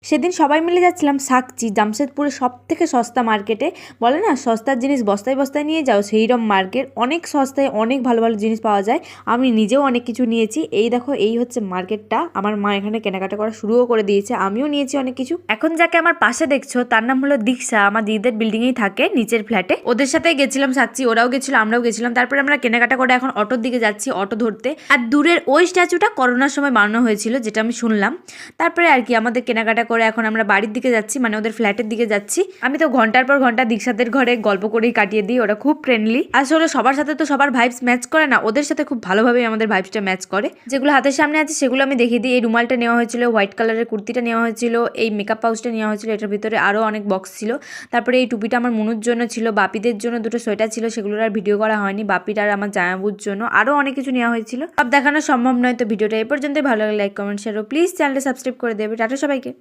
সেদিন সবাই মিলে যাচ্ছিলাম সাকচি, জামশেদপুরের সবথেকে সস্তা মার্কেটে। বলে না সস্তার জিনিস বস্তায় বস্তায় নিয়ে যাও, সেইরকম মার্কেট। অনেক সস্তায় অনেক ভালো ভালো জিনিস পাওয়া যায়। আমি নিজেও অনেক কিছু নিয়েছি। এই দেখো, এই হচ্ছে মার্কেটটা। আমার মা এখানে কেনাকাটা করা শুরুও করে দিয়েছে, আমিও নিয়েছি অনেক কিছু। এখন যাকে আমার পাশে দেখছো তার নাম হলো দীক্ষা, আমার দিদিদের বিল্ডিংয়েই থাকে নিচের ফ্ল্যাটে। ওদের সাথে গেছিলাম সাকচি, ওরাও গেছিল আমরাও গেছিলাম। তারপরে আমরা কেনাকাটা করে এখন অটোর দিকে যাচ্ছি, অটো ধরতে। আর দূরের ওই স্ট্যাচুটা করোনার সময় বানানো হয়েছিল, যেটা আমি শুনলাম। তারপরে আর কি আমাদের কেনাকাটা করে এখন আমরা বাড়ির দিকে যাচ্ছি, মানে ওদের ফ্ল্যাটের দিকে যাচ্ছি। আমি তো ঘন্টার পর ঘন্টা দীক্ষাদের ঘরে গল্প করেই কাটিয়ে দিই, ওরা খুব ফ্রেন্ডলি। আসলে সবার সাথে তো সবার ভাইবস ম্যাচ করে না, ওদের সাথে খুব ভালোভাবেই আমাদের ভাইবসটা ম্যাচ করে। যেগুলো হাতের সামনে আছে সেগুলো আমি দেখিয়ে দিই। এই রুমালটা নেওয়া হয়েছিল, হোয়াইট কালারের কুর্তিটা নেওয়া হয়েছিল, এই মেকআপ পাউচটা নেওয়া হয়েছিল, এটার ভিতরে আরও অনেক বক্স ছিল। তারপরে এই টুপিটা আমার মনুর জন্য ছিল, বাপিদের জন্য দুটো সোয়েটার ছিল, সেগুলোর আর ভিডিও করা হয়নি। বাপির আর আমার জামাবুর জন্য আরও অনেক কিছু নেওয়া হয়েছিল, সব দেখানো সম্ভব নয়। তো ভিডিওটা এই পর্যন্তই। ভালো লাগলে লাইক কমেন্ট শেয়ার ও প্লিজ চ্যানেলটা সাবস্ক্রাইব করে দেবে। টাটা সবাইকে।